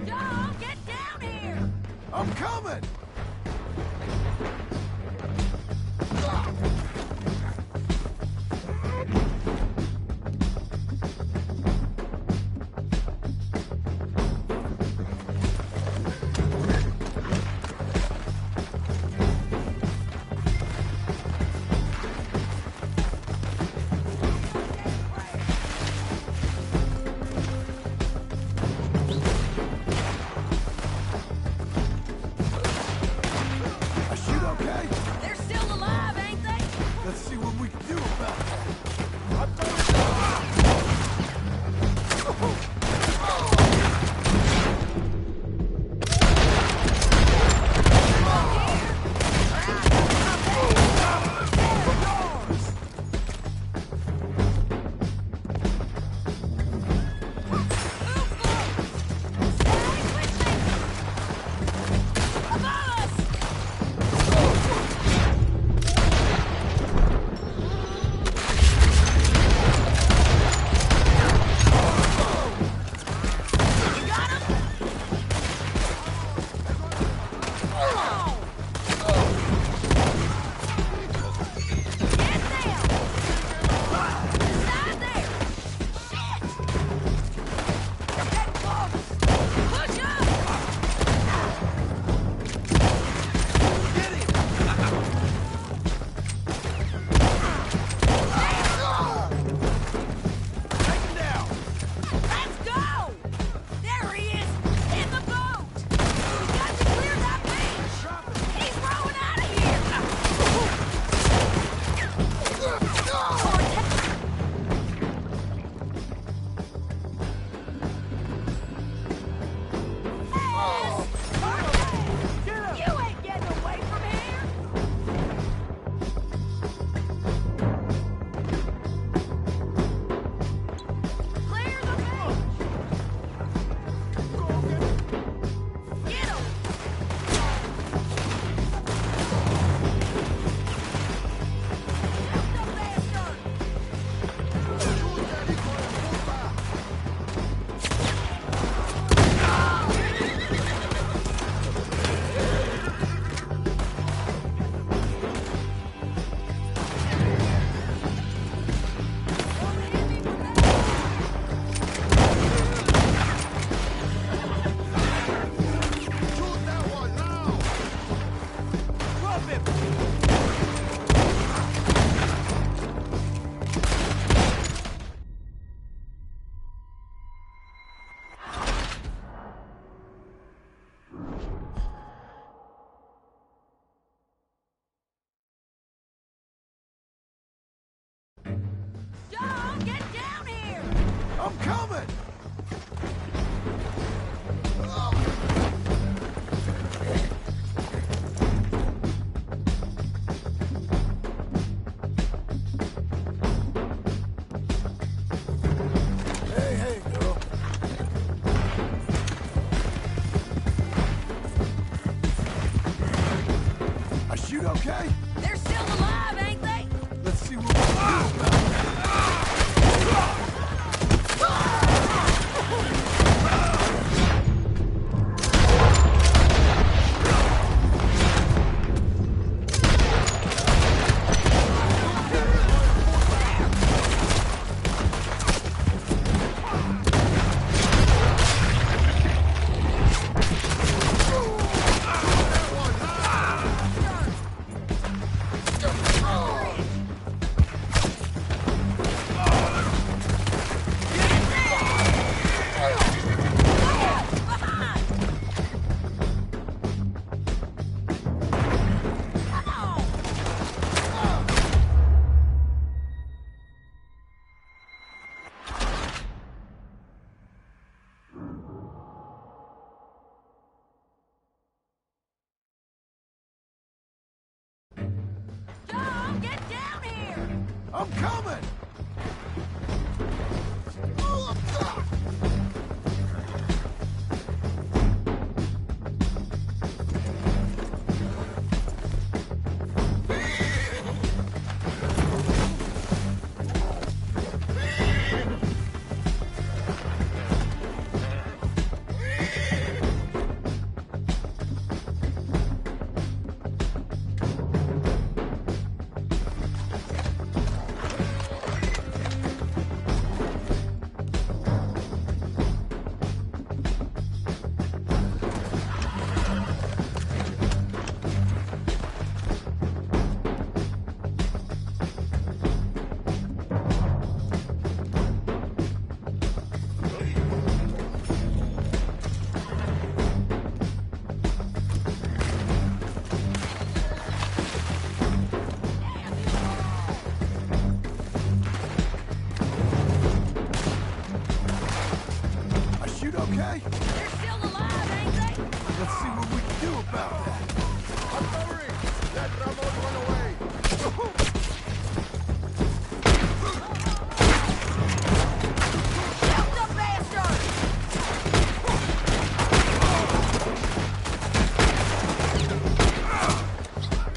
John, get down here! I'm coming! I shoot okay? They're still alive, ain't they? Let's see what we can do about that. I'm coming! Hey, hey, girl. I shoot okay? They're still alive, ain't they? Let's see what we can do about it. John, get down here! I'm coming! I shoot okay? They're still alive, ain't they? Let's see what we can do about that. I'm covering! Let Ramon run away! Shoot the bastard!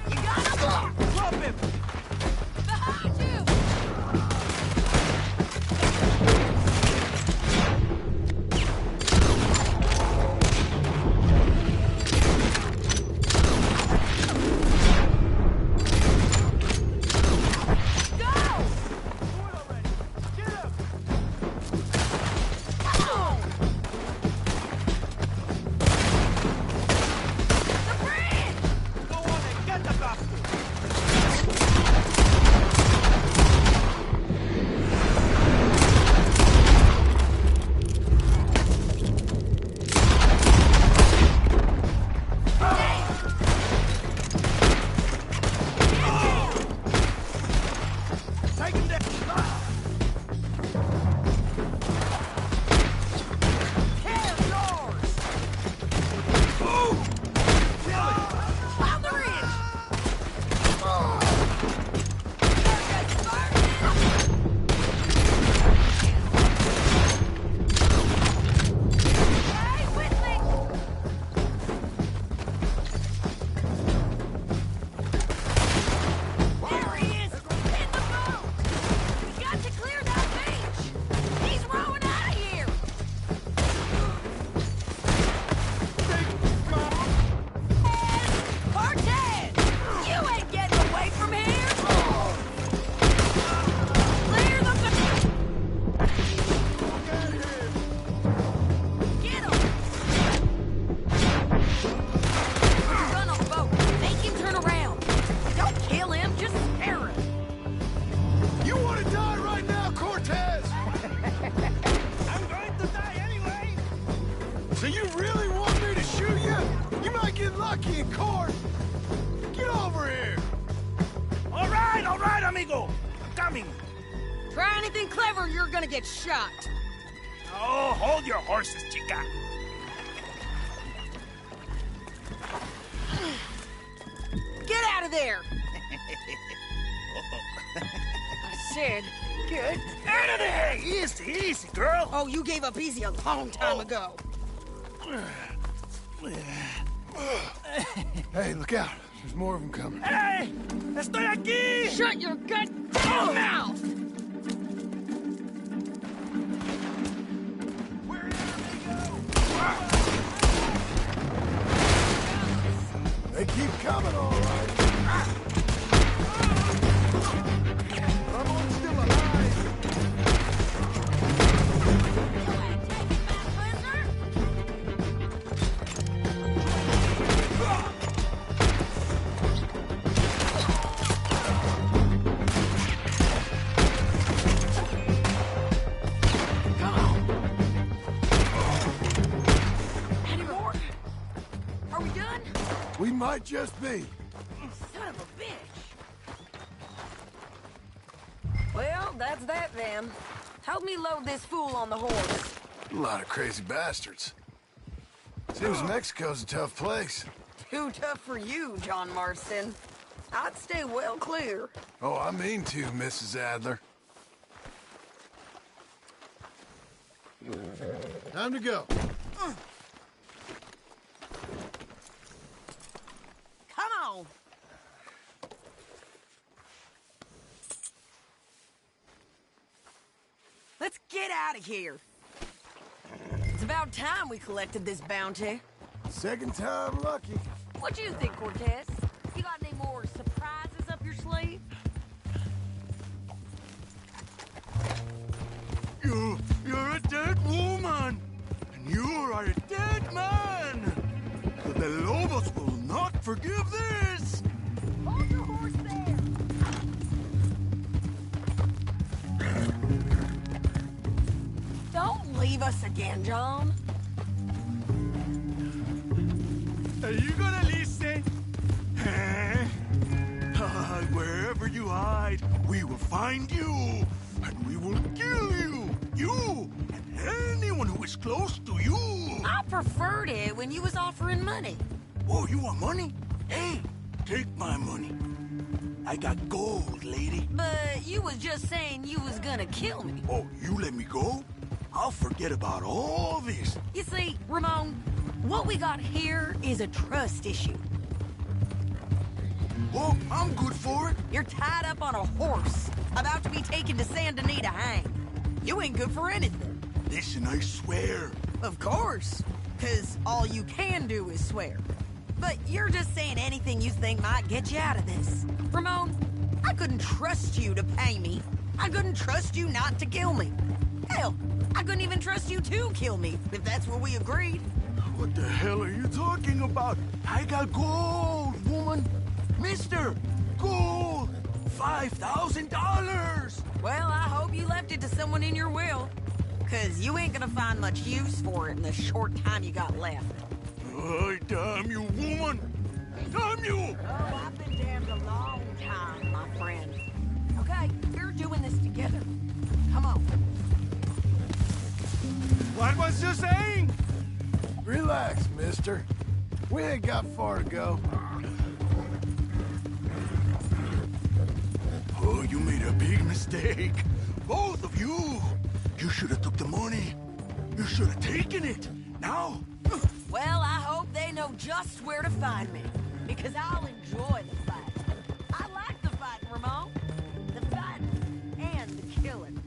You got him? Drop him! Behind you! Go! Get him! The bridge! Go on and get the bastard! Take him down! Hell yours! Climb the ridge! Stay with me! There he is! In the boat! We got to clear that beach! He's rowing out of here! Cortez! You ain't getting away from here! Clear the Get him! Son of a boat! Make him turn around! Don't kill him, just scare him! You want to die right now, Cortez? I'm going to die anyway! So you really want me to shoot you? You might get lucky in court. Get over here. All right, amigo! I'm coming! Try anything clever, you're gonna get shot! Oh, hold your horses, chica. Get out of there! I said, get out of there! Easy, easy, girl. Oh, you gave up easy a long time ago. Hey, look out. There's more of them coming. Hey! Estoy aquí! Shut your goddamn mouth! They keep coming, all right. Ramon's still alive. Any more? Are we done? We might just be. Son of a bitch. Well, that's that then. Help me load this fool on the horse. A lot of crazy bastards. Seems Mexico's a tough place. Too tough for you, John Marston. I'd stay well clear. Oh, I mean to, Mrs. Adler. Time to go. Come on. Let's get out of here. It's about time we collected this bounty. Second time lucky. What do you think, Cortez? You got any more surprises up your sleeve? You're a dead woman, and you are a dead man. The Lobos will not forgive this. Hold your horse there. Don't leave us again, John. Are you gonna listen? Wherever you hide, we will find you, and we will kill you. You and anyone who is close to you. I preferred it when you was offering money. Oh, you want money? Hey, take my money. I got gold, lady. But you was just saying you was gonna kill me. Oh, you let me go? I'll forget about all this. You see, Ramon, what we got here is a trust issue. Oh, I'm good for it. You're tied up on a horse, about to be taken to Santa Anita to hang. You ain't good for anything. Listen, I swear. Of course, because all you can do is swear. But you're just saying anything you think might get you out of this. Ramon, I couldn't trust you to pay me. I couldn't trust you not to kill me. Hell, I couldn't even trust you to kill me, if that's what we agreed. What the hell are you talking about? I got gold, woman. Mister, gold. $5,000. Well, I hope you left it to someone in your will. Because you ain't gonna find much use for it in the short time you got left. Oh, damn you, woman! Damn you! Oh, I've been damned a long time, my friend. Okay, we're doing this together. Come on. What was you saying? Relax, mister. We ain't got far to go. Oh, you made a big mistake. Both of you. You should have took the money. You should have taken it. Now... Well, I hope they know just where to find me. Because I'll enjoy the fight. I like the fight, Ramon. The fighting and the killing.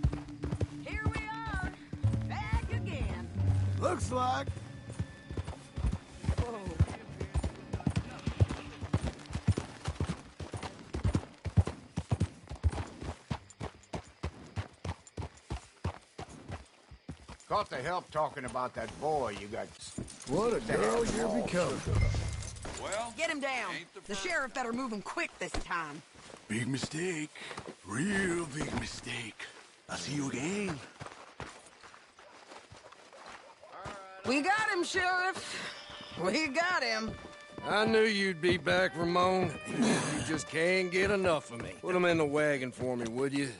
Here we are. Back again. Looks like. Whoa. Got the help talking about that boy you got. What a girl you're becoming. Well, get him down. The sheriff better move him quick this time. Big mistake. Real big mistake. I'll see you again. We got him, Sheriff. We got him. I knew you'd be back, Ramon. You just can't get enough of me. Put him in the wagon for me, would you?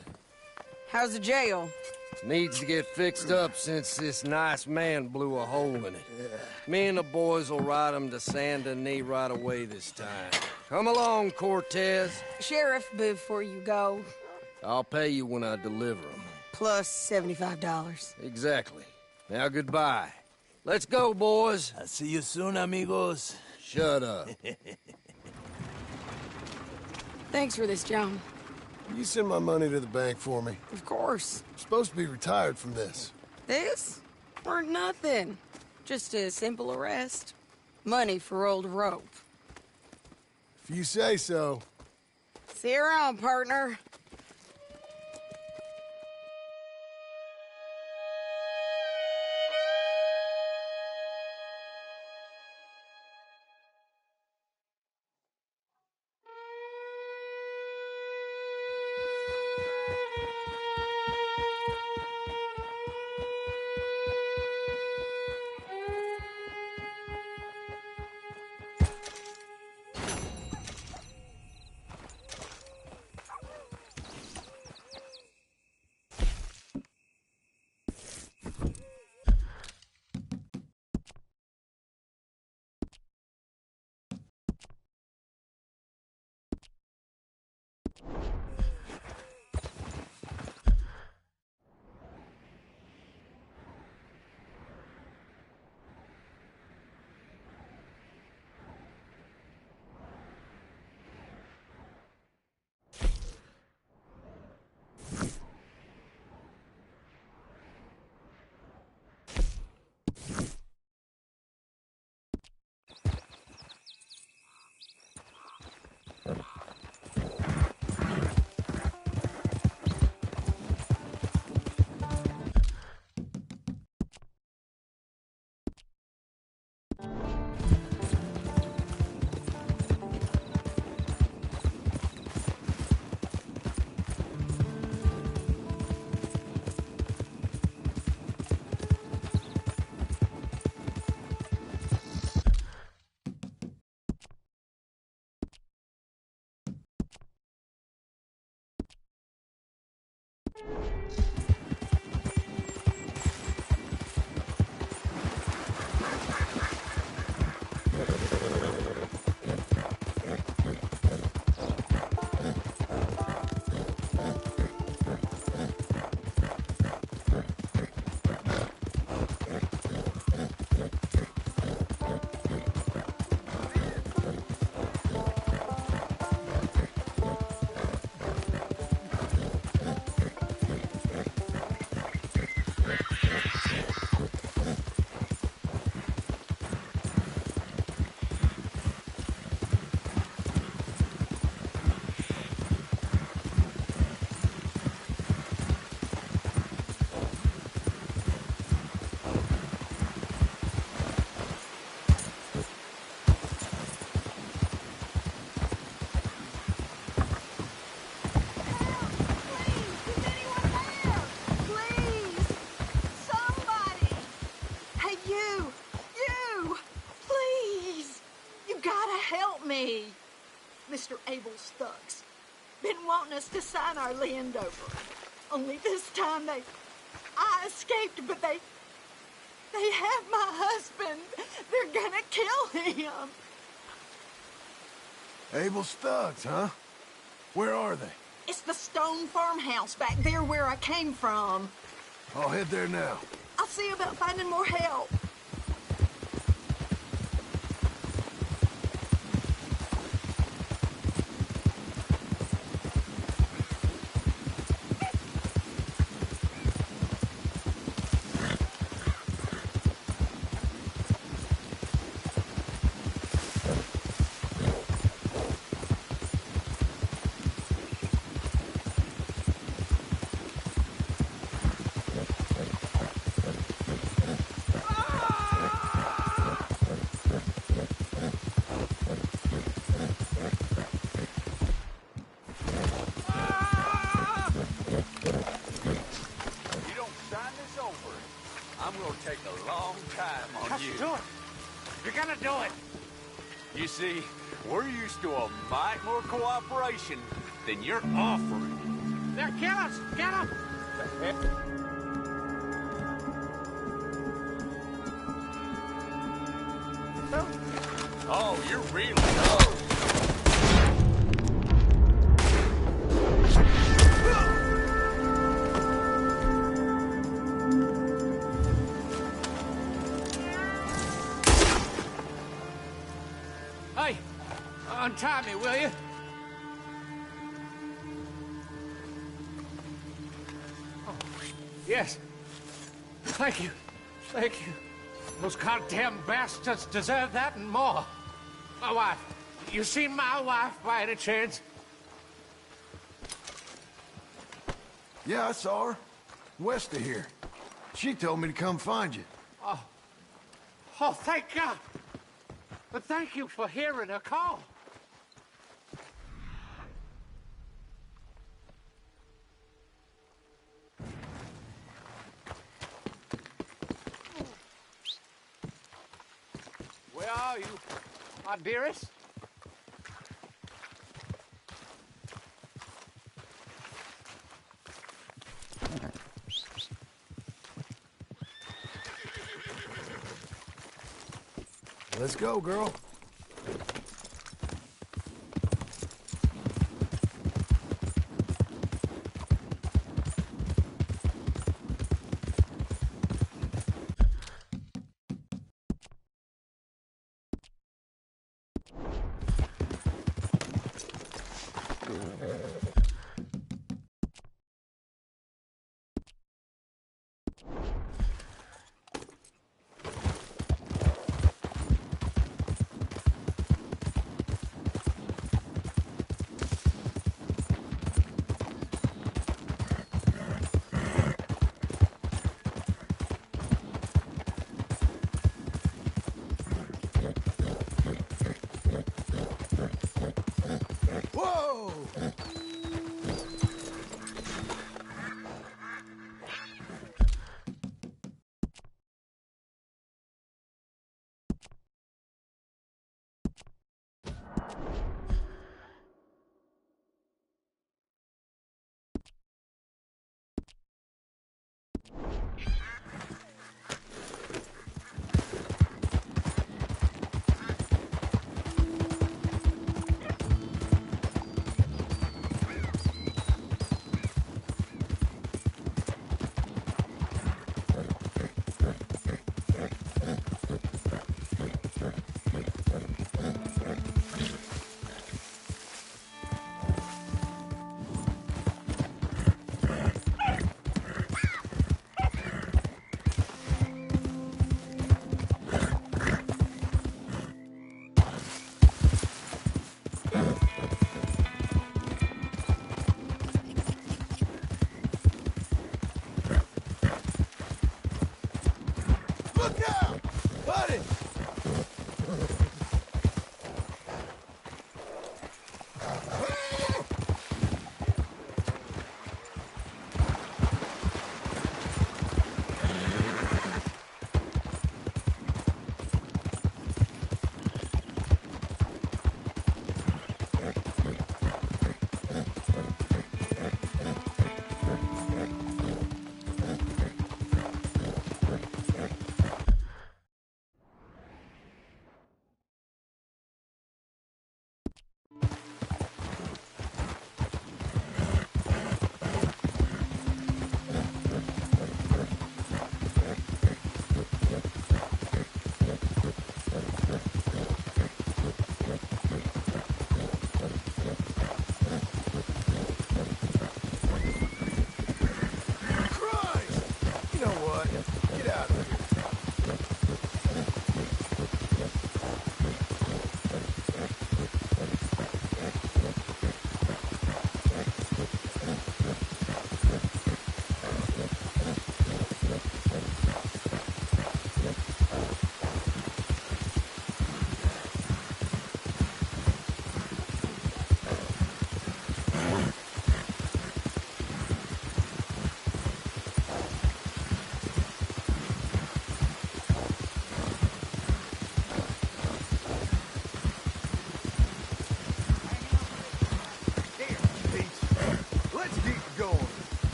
How's the jail? Needs to get fixed up since this nice man blew a hole in it. Me and the boys will ride him to Saint Denis right away this time. Come along, Cortez. Sheriff, before you go, I'll pay you when I deliver him. plus $75. Exactly. Now goodbye. Let's go, boys. I'll see you soon, amigos. Shut up. Thanks for this, John. You send my money to the bank for me. Of course. I'm supposed to be retired from this. This? Weren't nothing. Just a simple arrest. Money for old rope. If you say so. See you around, partner. Mr. Abel Stucks. Been wanting us to sign our land over. Only this time I escaped, but they have my husband. They're gonna kill him. Abel Stucks, huh? Where are they? It's the stone farmhouse back there where I came from. I'll head there now. I'll see about finding more help. You see, we're used to a mite more cooperation than you're offering. They're kill us! Get them! the heck? Oh, you're really... Hey, untie me, will you? Oh, yes. Thank you. Thank you. Those goddamn bastards deserve that and more. My wife. You seen my wife by any chance? Yeah, I saw her. West of here. She told me to come find you. Oh, thank God. But thank you for hearing her call. Where are you, my dearest? Let's go, girl.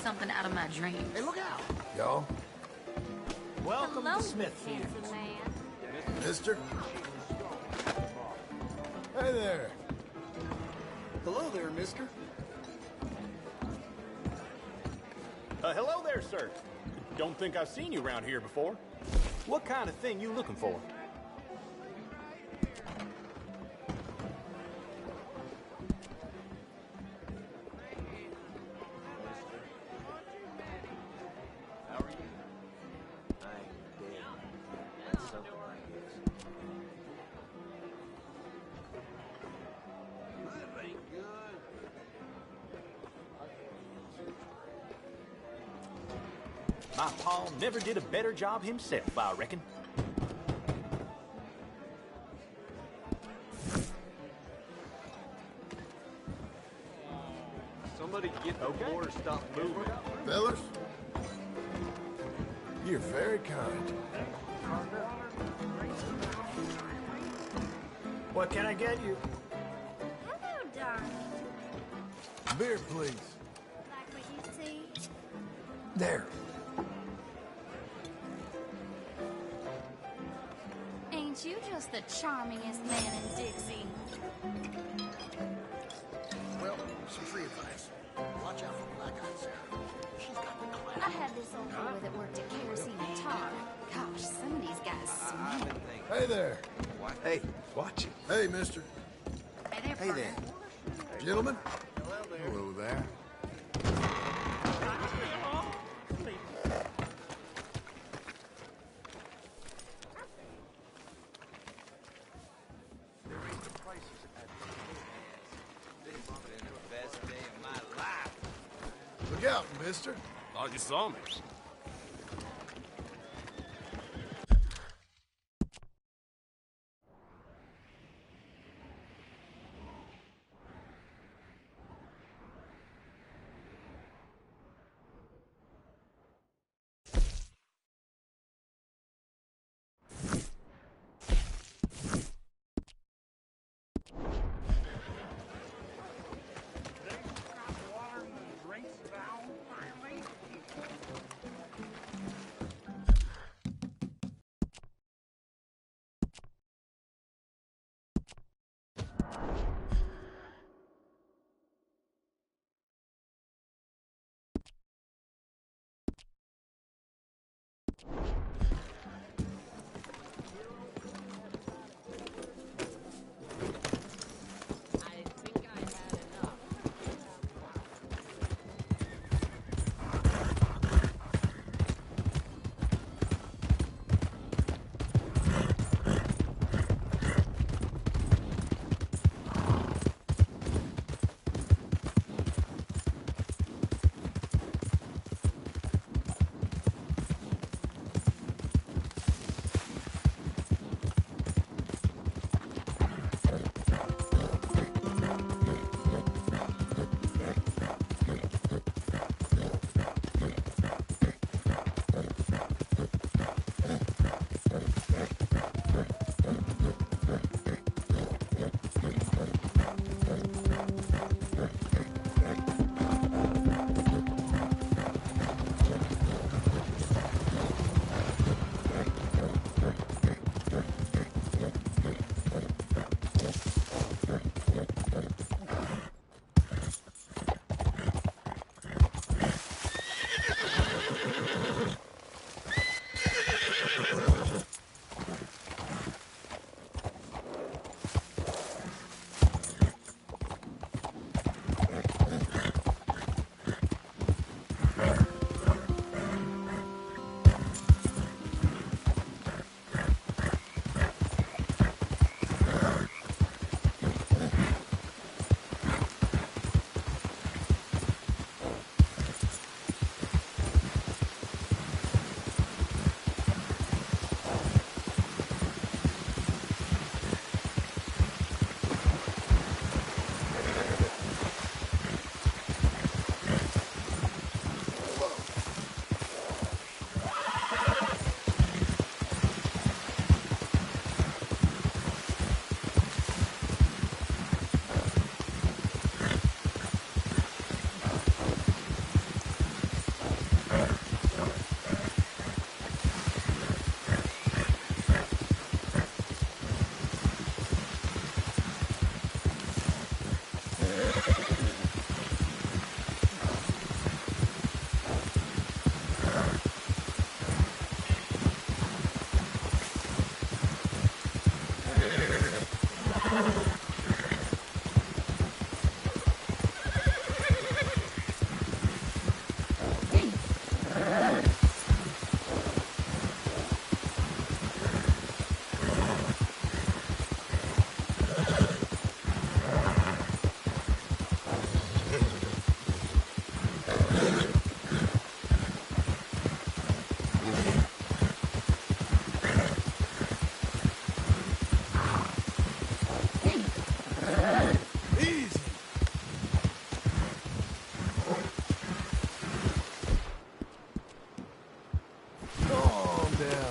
something out of my dreams. Hey, look out! Y'all? Welcome Hello, to Smithfield. handsome man. Mister? Hey there. Hello there, mister. Hello there, sir. Don't think I've seen you around here before. What kind of thing you looking for? My pa never did a better job himself, I reckon. Somebody get the board to stop moving. Fellas? You're very kind. What can I get you? Hello, darling. Beer, please. Like what you see? There. Ain't you just the charmingest man in Dixie? Well, some free advice. Watch out for black-eyed Sarah. She's got the class. I had this old boy that worked at Kerosene and Tar. Gosh, some of these guys smell. Hey there. Hey, watch it. Hey, mister. Hey there, Hey partner. there. Gentlemen? Hello there. Look out, mister. Thought you saw me. Calm down.